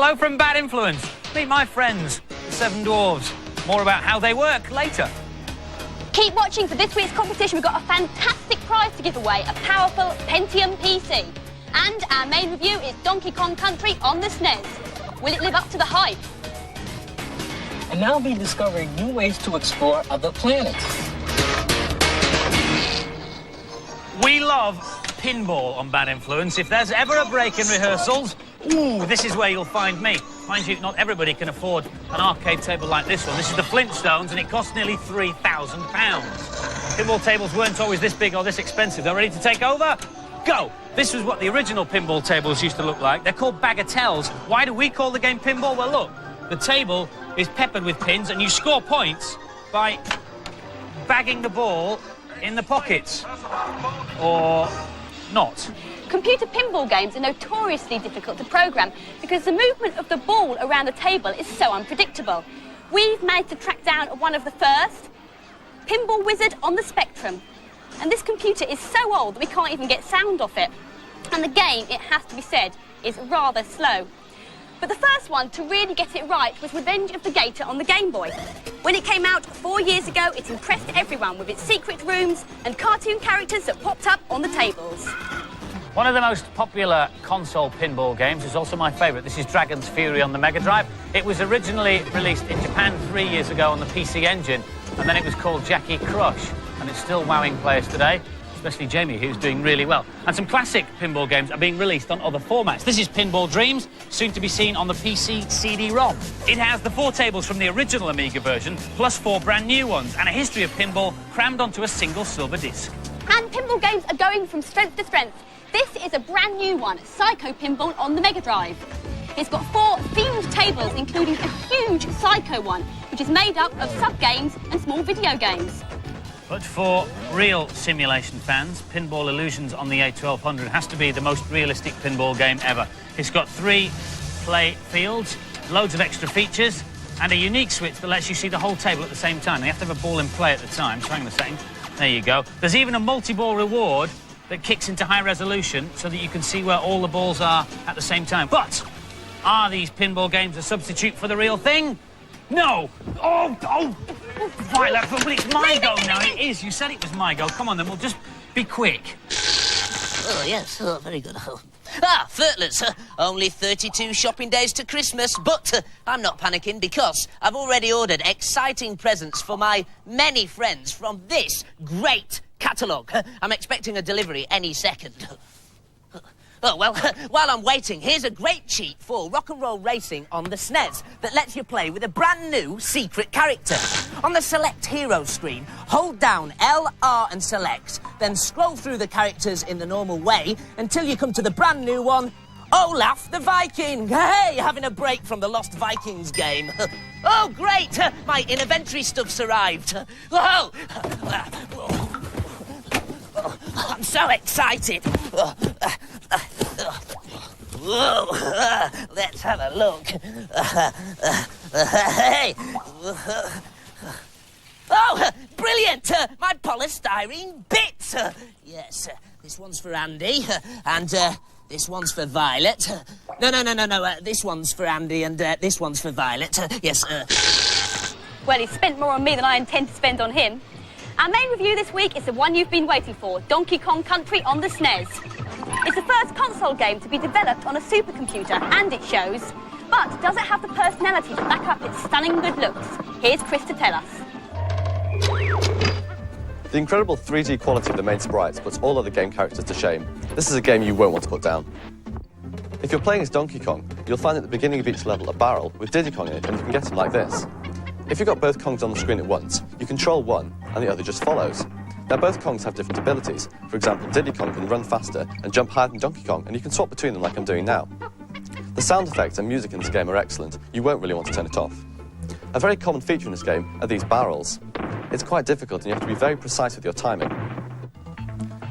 Hello from Bad Influence. Meet my friends, the Seven Dwarves. More about how they work later. Keep watching for this week's competition. We've got a fantastic prize to give away, a powerful Pentium PC. And our main review is Donkey Kong Country on the SNES. Will it live up to the hype? And now be discovering new ways to explore other planets. We love pinball on Bad Influence. If there's ever a break in rehearsals, ooh, this is where you'll find me. Mind you, not everybody can afford an arcade table like this one. This is the Flintstones, and it costs nearly £3,000. Pinball tables weren't always this big or this expensive. They're ready to take over? Go! This was what the original pinball tables used to look like. They're called bagatelles. Why do we call the game pinball? Well, look, the table is peppered with pins, and you score points by bagging the ball in the pockets. Or not. Computer pinball games are notoriously difficult to program because the movement of the ball around the table is so unpredictable. We've managed to track down one of the first, Pinball Wizard on the Spectrum. And this computer is so old that we can't even get sound off it. And the game, it has to be said, is rather slow. But the first one to really get it right was Revenge of the Gator on the Game Boy. When it came out 4 years ago, it impressed everyone with its secret rooms and cartoon characters that popped up on the tables. One of the most popular console pinball games is also my favourite. This is Dragon's Fury on the Mega Drive. It was originally released in Japan 3 years ago on the PC Engine, and then it was called Jackie Crush, and it's still wowing players today, especially Jamie, who's doing really well. And some classic pinball games are being released on other formats. This is Pinball Dreams, soon to be seen on the PC CD-ROM. It has the 4 tables from the original Amiga version, plus 4 brand new ones, and a history of pinball crammed onto a single silver disc. And pinball games are going from strength to strength. This is a brand new one, Psycho Pinball on the Mega Drive. It's got 4 themed tables, including a huge Psycho one, which is made up of sub-games and small video games. But for real simulation fans, Pinball Illusions on the A1200 has to be the most realistic pinball game ever. It's got 3 play fields, loads of extra features, and a unique switch that lets you see the whole table at the same time. They have to have a ball in play at the time, so hang on a second. There you go. There's even a multi-ball reward that kicks into high resolution so that you can see where all the balls are at the same time. But are these pinball games a substitute for the real thing? No! Oh! Violet, but it's my go now. It is. You said it was my go. Come on, then. We'll just be quick. Oh, yes. Oh, very good. Furtlets. Only 32 shopping days to Christmas, but I'm not panicking because I've already ordered exciting presents for my many friends from this great catalogue. I'm expecting a delivery any second. Oh, well, while I'm waiting, here's a great cheat for rock and roll racing on the SNES that lets you play with a brand new secret character. On the Select Hero screen, hold down L, R and Select, then scroll through the characters in the normal way until you come to the brand new one, Olaf the Viking. Hey, having a break from the Lost Vikings game. Oh, great, my inventory stuff's arrived. Whoa! I'm so excited. Whoa. Let's have a look. Hey. Oh, brilliant! My polystyrene bits. Yes, this one's for Andy, and this one's for Violet. No. This one's for Andy, and this one's for Violet. Yes. Well, he's spent more on me than I intend to spend on him. Our main review this week is the one you've been waiting for, Donkey Kong Country on the SNES. It's the first console game to be developed on a supercomputer, and it shows. But does it have the personality to back up its stunning good looks? Here's Chris to tell us. The incredible 3D quality of the main sprites puts all other game characters to shame. This is a game you won't want to put down. If you're playing as Donkey Kong, you'll find at the beginning of each level a barrel with Diddy Kong in it, and you can get him like this. If you've got both Kongs on the screen at once, you control one, and the other just follows. Now, both Kongs have different abilities. For example, Diddy Kong can run faster and jump higher than Donkey Kong, and you can swap between them like I'm doing now. The sound effects and music in this game are excellent. You won't really want to turn it off. A very common feature in this game are these barrels. It's quite difficult, and you have to be very precise with your timing.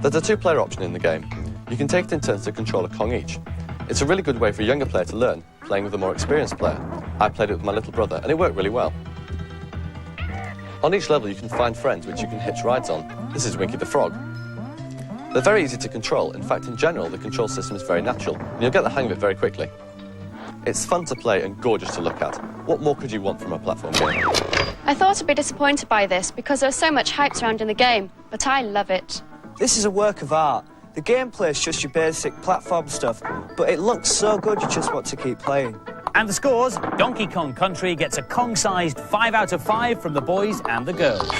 There's a 2-player option in the game. You can take it in turns to control a Kong each. It's a really good way for a younger player to learn, playing with a more experienced player. I played it with my little brother, and it worked really well. On each level, you can find friends which you can hitch rides on. This is Winky the Frog. They're very easy to control. In fact, in general, the control system is very natural, and you'll get the hang of it very quickly. It's fun to play and gorgeous to look at. What more could you want from a platform game? I thought I'd be disappointed by this because there was so much hype surrounding the game, but I love it. This is a work of art. The gameplay is just your basic platform stuff, but it looks so good you just want to keep playing. And the scores, Donkey Kong Country gets a Kong-sized 5 out of 5 from the boys and the girls.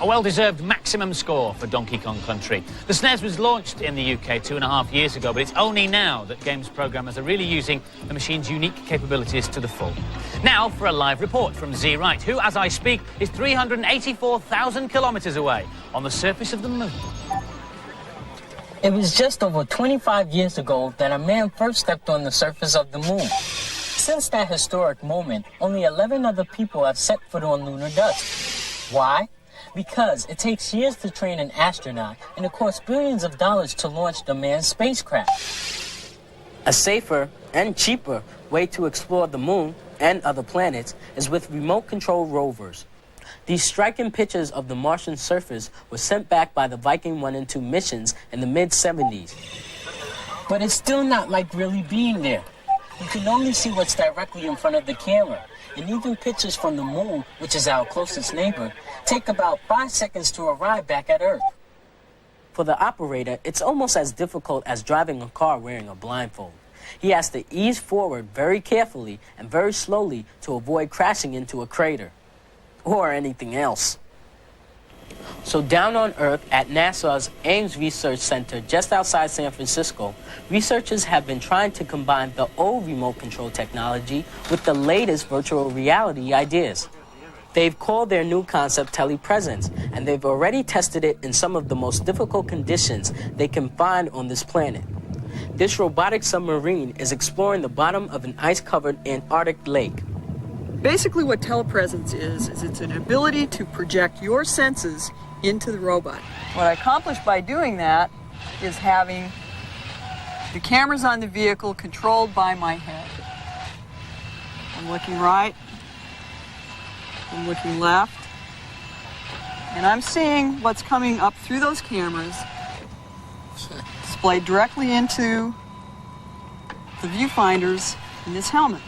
A well-deserved maximum score for Donkey Kong Country. The SNES was launched in the UK 2.5 years ago, but it's only now that games programmers are really using the machine's unique capabilities to the full. Now for a live report from Wright, who, as I speak, is 384,000 kilometres away on the surface of the moon. It was just over 25 years ago that a man first stepped on the surface of the moon. Since that historic moment, only 11 other people have set foot on lunar dust. Why? Because it takes years to train an astronaut, and it costs billions of dollars to launch the manned spacecraft. A safer and cheaper way to explore the moon and other planets is with remote-controlled rovers. These striking pictures of the Martian surface were sent back by the Viking 1 and 2 missions in the mid-70s. But it's still not like really being there. You can only see what's directly in front of the camera, and even pictures from the moon, which is our closest neighbor, take about 5 seconds to arrive back at Earth. For the operator, it's almost as difficult as driving a car wearing a blindfold. He has to ease forward very carefully and very slowly to avoid crashing into a crater. Or anything else. So down on Earth at NASA's Ames Research Center just outside San Francisco, researchers have been trying to combine the old remote control technology with the latest virtual reality ideas. They've called their new concept telepresence, and they've already tested it in some of the most difficult conditions they can find on this planet. This robotic submarine is exploring the bottom of an ice-covered Antarctic lake. Basically what telepresence is it's an ability to project your senses into the robot. What I accomplished by doing that is having the cameras on the vehicle controlled by my head. I'm looking right, I'm looking left, and I'm seeing what's coming up through those cameras, displayed directly into the viewfinders in this helmet.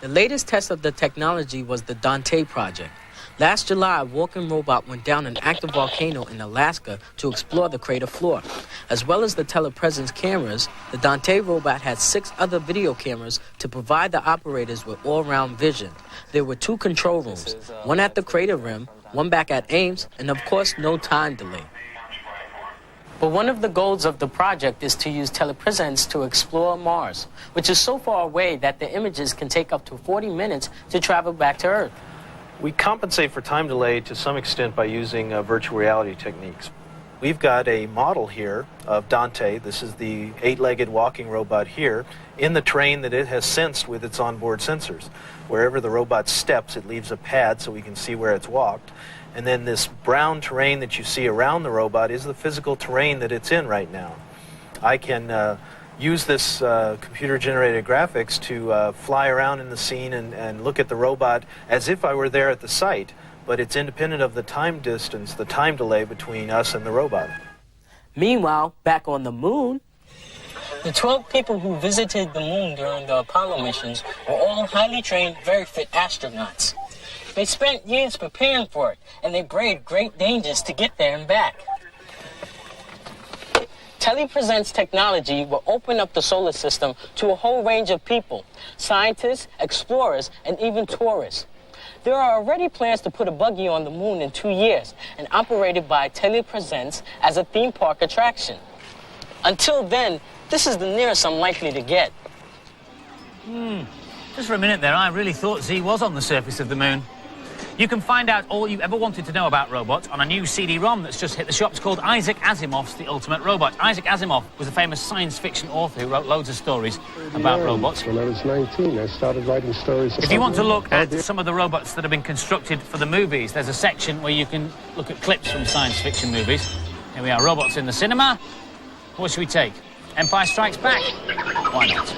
The latest test of the technology was the Dante project. Last July, a walking robot went down an active volcano in Alaska to explore the crater floor. As well as the telepresence cameras, the Dante robot had 6 other video cameras to provide the operators with all-round vision. There were 2 control rooms, one at the crater rim, one back at Ames, and of course, no time delay. But one of the goals of the project is to use telepresence to explore Mars, which is so far away that the images can take up to 40 minutes to travel back to Earth. We compensate for time delay to some extent by using virtual reality techniques. We've got a model here of Dante. This is the 8-legged walking robot here in the terrain that it has sensed with its onboard sensors. Wherever the robot steps, it leaves a pad so we can see where it's walked. And then this brown terrain that you see around the robot is the physical terrain that it's in right now. I can use this computer-generated graphics to fly around in the scene and look at the robot as if I were there at the site, but it's independent of the time distance, the time delay between us and the robot. Meanwhile, back on the moon, The 12 people who visited the moon during the Apollo missions were all highly trained, very fit astronauts. They spent years preparing for it, and they braved great dangers to get there and back. Telepresence technology will open up the solar system to a whole range of people, scientists, explorers, and even tourists. There are already plans to put a buggy on the moon in 2 years and operated by Telepresence as a theme park attraction. Until then, this is the nearest I'm likely to get. Just for a minute there, I really thought Z was on the surface of the moon. You can find out all you ever wanted to know about robots on a new CD-ROM that's just hit the shops called Isaac Asimov's The Ultimate Robot. Isaac Asimov was a famous science fiction author who wrote loads of stories about robots. When I was 19, I started writing stories. If you want to look at some of the robots that have been constructed for the movies, there's a section where you can look at clips from science fiction movies. Here we are, robots in the cinema. What should we take? Empire Strikes Back? Why not?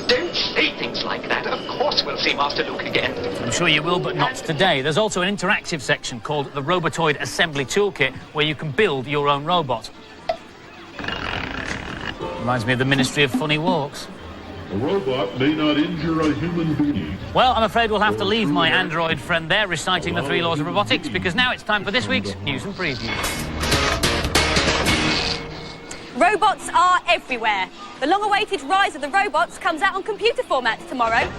Don't say things like that. Of course we'll see Master Luke again. I'm sure you will, but not today. There's also an interactive section called the Robotoid Assembly Toolkit where you can build your own robot. Reminds me of the Ministry of Funny Walks. A robot may not injure a human being. Well, I'm afraid we'll have to leave my android friend there reciting the 3 laws of robotics, because now it's time for this week's News and Preview. Robots are everywhere. The long-awaited Rise of the Robots comes out on computer formats tomorrow.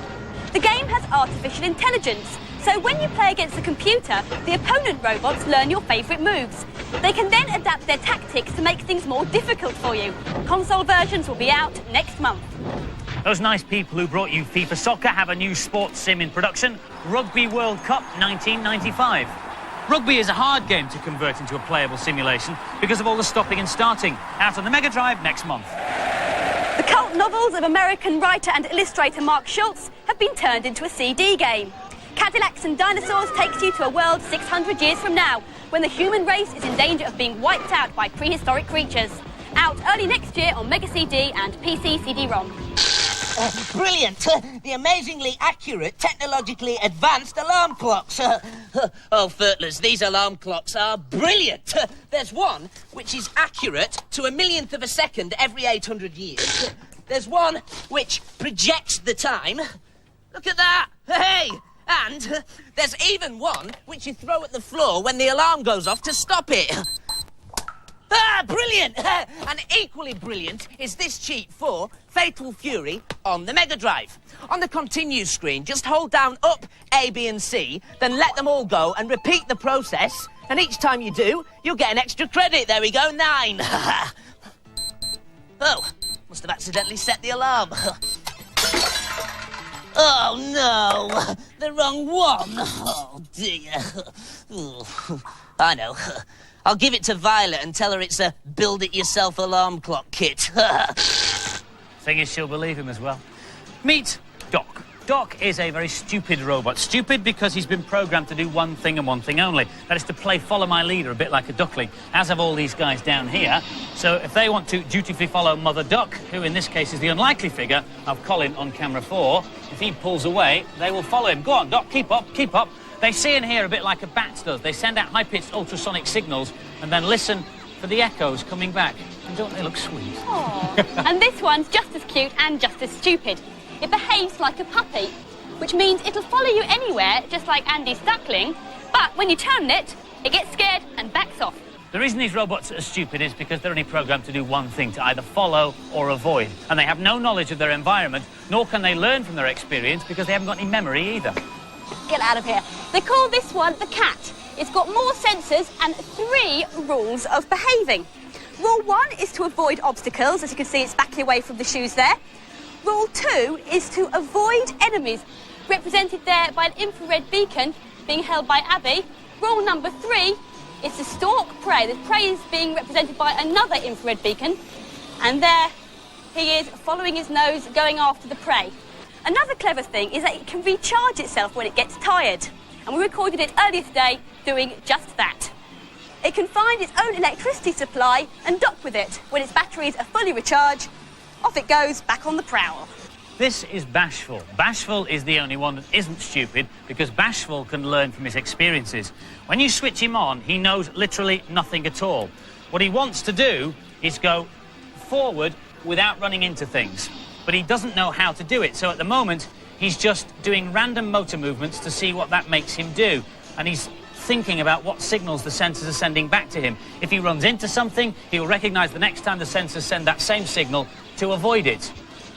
The game has artificial intelligence, so when you play against a computer, the opponent robots learn your favourite moves. They can then adapt their tactics to make things more difficult for you. Console versions will be out next month. Those nice people who brought you FIFA Soccer have a new sports sim in production, Rugby World Cup 1995. Rugby is a hard game to convert into a playable simulation because of all the stopping and starting. Out on the Mega Drive next month. The cult novels of American writer and illustrator Mark Schultz have been turned into a CD game. Cadillacs and Dinosaurs takes you to a world 600 years from now, when the human race is in danger of being wiped out by prehistoric creatures. Out early next year on Mega CD and PC CD-ROM. Brilliant! The amazingly accurate, technologically advanced alarm clocks. Oh, Furtlers, these alarm clocks are brilliant! There's one which is accurate to a millionth of a second every 800 years. There's one which projects the time. Look at that! Hey! And there's even one which you throw at the floor when the alarm goes off to stop it. Ah, brilliant! And equally brilliant is this cheat for Fatal Fury on the Mega Drive. On the continue screen, just hold down up A, B and C, then let them all go and repeat the process. And each time you do, you'll get an extra credit. There we go, 9. Oh, must have accidentally set the alarm. Oh, no, the wrong one. Oh, dear. I know. I'll give it to Violet and tell her it's a build-it-yourself alarm clock kit. Thing is, she'll believe him as well. Meet Doc. Doc is a very stupid robot. Stupid because he's been programmed to do one thing and one thing only. That is to play follow my leader, a bit like a duckling, as have all these guys down here. So if they want to dutifully follow Mother Duck, who in this case is the unlikely figure of Colin on camera 4, if he pulls away, they will follow him. Go on, Doc, keep up, keep up. They see and hear a bit like a bat does. They send out high-pitched ultrasonic signals and then listen for the echoes coming back. And don't they look sweet? Aww. And this one's just as cute and just as stupid. It behaves like a puppy, which means it'll follow you anywhere, just like Andy's duckling, but when you turn it, it gets scared and backs off. The reason these robots are stupid is because they're only programmed to do one thing, to either follow or avoid. And they have no knowledge of their environment, nor can they learn from their experience because they haven't got any memory either. Get out of here. They call this one the cat. It's got more sensors and 3 rules of behaving. Rule 1 is to avoid obstacles. As you can see, it's backing away from the shoes there. Rule 2 is to avoid enemies, represented there by an infrared beacon being held by Abby. Rule number 3 is to stalk prey. The prey is being represented by another infrared beacon. And there he is, following his nose, going after the prey. Another clever thing is that it can recharge itself when it gets tired. And we recorded it earlier today doing just that. It can find its own electricity supply and dock with it. When its batteries are fully recharged, off it goes, back on the prowl. This is Bashful. Bashful is the only one that isn't stupid because Bashful can learn from his experiences. When you switch him on, he knows literally nothing at all. What he wants to do is go forward without running into things. But he doesn't know how to do it. So at the moment, he's just doing random motor movements to see what that makes him do. And he's thinking about what signals the sensors are sending back to him. If he runs into something, he'll recognise the next time the sensors send that same signal to avoid it.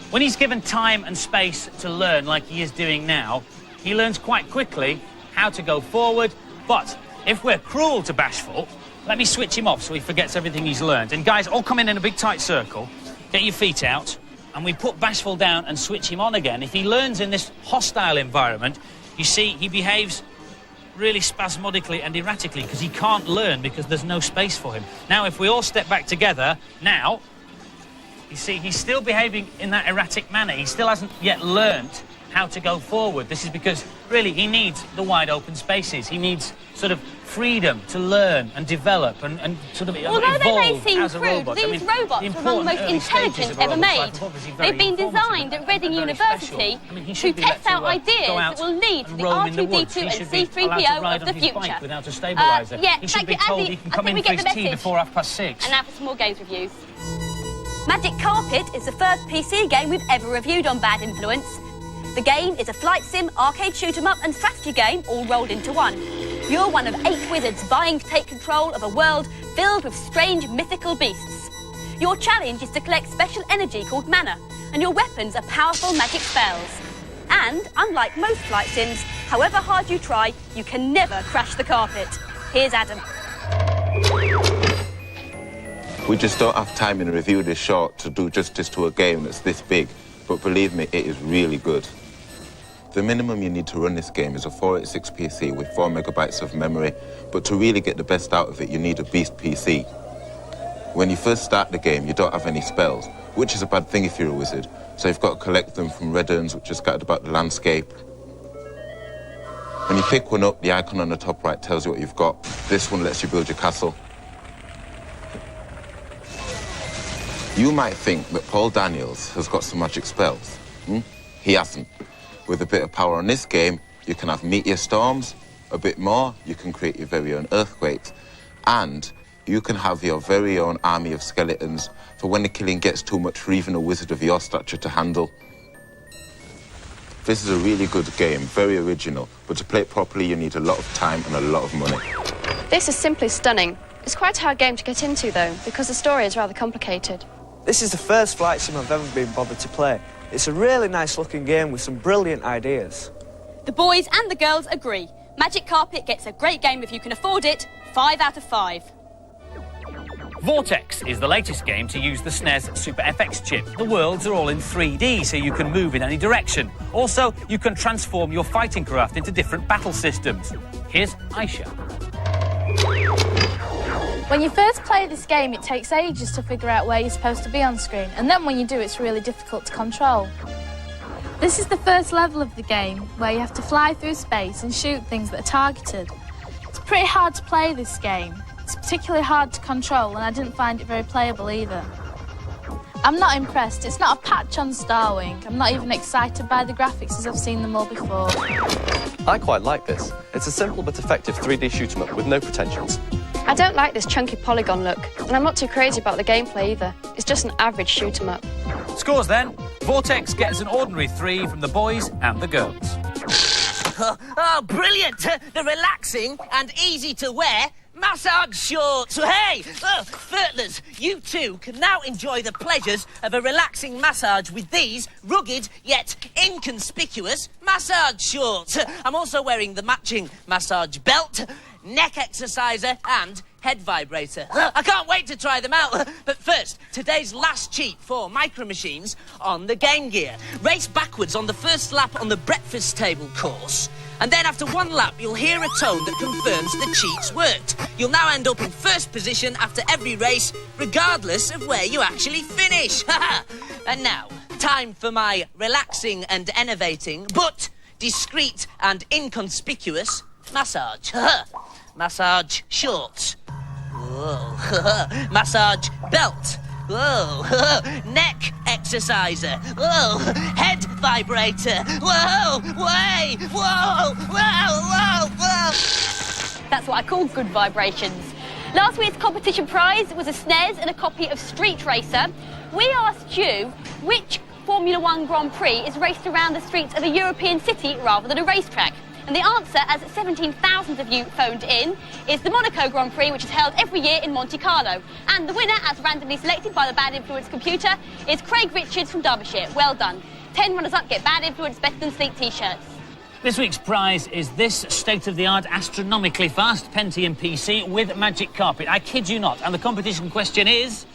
When he's given time and space to learn like he is doing now, he learns quite quickly how to go forward. But if we're cruel to Bashful, let me switch him off so he forgets everything he's learned. And guys, all come in a big tight circle. Get your feet out. And we put Bashful down and switch him on again. If he learns in this hostile environment, you see, he behaves really spasmodically and erratically because he can't learn because there's no space for him. Now, if we all step back together, now, you see, he's still behaving in that erratic manner. He still hasn't yet learnt how to go forward. This is because, really, he needs the wide open spaces. He needs sort of freedom to learn and develop and sort of Although evolve they may seem as a crude, robot. these robots are among the most intelligent ever made. They've been designed at Reading University to test out ideas that will lead to the R2-D2 and C-3PO of the future. Without a stabiliser. Yeah, he should thank be you, told Andy. he can I come think in we for get his the tea message. before 6:30. And now for some more games reviews. Magic Carpet is the first PC game we've ever reviewed on Bad Influence. The game is a flight sim, arcade shoot-'em-up and strategy game all rolled into one. You're one of 8 wizards vying to take control of a world filled with strange mythical beasts. Your challenge is to collect special energy called mana, and your weapons are powerful magic spells. And, unlike most flight sims, however hard you try, you can never crash the carpet. Here's Adam. We just don't have time in a review this short to do justice to a game that's this big, but believe me, it is really good. The minimum you need to run this game is a 486 PC with 4 megabytes of memory, but to really get the best out of it, you need a beast PC. When you first start the game, you don't have any spells, which is a bad thing if you're a wizard, so you've got to collect them from red urns, which are scattered about the landscape. When you pick one up, the icon on the top right tells you what you've got. This one lets you build your castle. You might think that Paul Daniels has got some magic spells. He hasn't. With a bit of power on this game, you can have meteor storms. A bit more, you can create your very own earthquakes. And you can have your very own army of skeletons for when the killing gets too much for even a wizard of your stature to handle. This is a really good game, very original, but to play it properly, you need a lot of time and a lot of money. This is simply stunning. It's quite a hard game to get into, though, because the story is rather complicated. This is the first flight sim I've ever been bothered to play. It's a really nice-looking game with some brilliant ideas. The boys and the girls agree. Magic Carpet gets a great game if you can afford it. 5 out of 5. Vortex is the latest game to use the SNES Super FX chip. The worlds are all in 3D, so you can move in any direction. Also, you can transform your fighting craft into different battle systems. Here's Aisha. When you first play this game, it takes ages to figure out where you're supposed to be on screen, and then when you do, it's really difficult to control. This is the first level of the game, where you have to fly through space and shoot things that are targeted. It's pretty hard to play this game. It's particularly hard to control, and I didn't find it very playable either. I'm not impressed. It's not a patch on Starwing. I'm not even excited by the graphics as I've seen them all before. I quite like this. It's a simple but effective 3D shoot-'em-up with no pretensions. I don't like this chunky polygon look, and I'm not too crazy about the gameplay either. It's just an average shoot-'em-up. Scores then. Vortex gets an ordinary 3 from the boys and the girls. Oh, brilliant! The relaxing and easy-to-wear massage shorts. Hey, Furtlers, you too can now enjoy the pleasures of a relaxing massage with these rugged yet inconspicuous massage shorts. I'm also wearing the matching massage belt, neck exerciser and head vibrator. I can't wait to try them out. But first, today's last cheat for Micro Machines on the Game Gear. Race backwards on the first lap on the breakfast table course. And then after one lap, you'll hear a tone that confirms the cheats worked. You'll now end up in first position after every race, regardless of where you actually finish. And now, time for my relaxing and enervating, but discreet and inconspicuous massage. Massage shorts. Whoa. Massage belt. Whoa. Neck exerciser. Whoa. Head vibrator. Whoa. Way. Whoa. Whoa. Whoa. Whoa. That's what I call good vibrations. Last week's competition prize was a SNES and a copy of Street Racer. We asked you which Formula 1 Grand Prix is raced around the streets of a European city rather than a racetrack. And the answer, as 17,000 of you phoned in, is the Monaco Grand Prix, which is held every year in Monte Carlo. And the winner, as randomly selected by the Bad Influence computer, is Craig Richards from Derbyshire. Well done. 10 runners-up get Bad Influence Better Than Sleep t-shirts. This week's prize is this state-of-the-art, astronomically fast Pentium PC with Magic Carpet. I kid you not. And the competition question is,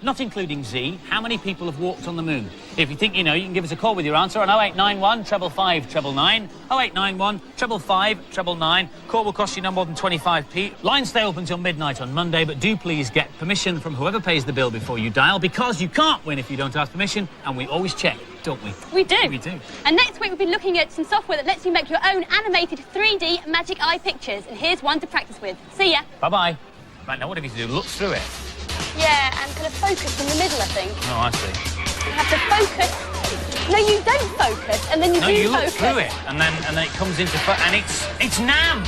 not including Z, how many people have walked on the moon? If you think you know, you can give us a call with your answer on 0891 555 999, 0891 555 999. Call will cost you no more than 25p. Lines stay open until midnight on Monday, but do please get permission from whoever pays the bill before you dial, because you can't win if you don't ask permission, and we always check, don't we? We do. We do. And next week we'll be looking at some software that lets you make your own animated 3D Magic Eye pictures, and here's one to practice with. See ya. Bye-bye. Right, now what have you to do? Look through it. Yeah, and kind of focus in the middle, I think. Oh, I see. You have to focus. No, you don't focus, and then you do focus. No, you look focus. through it, and then it comes into and it's Nam.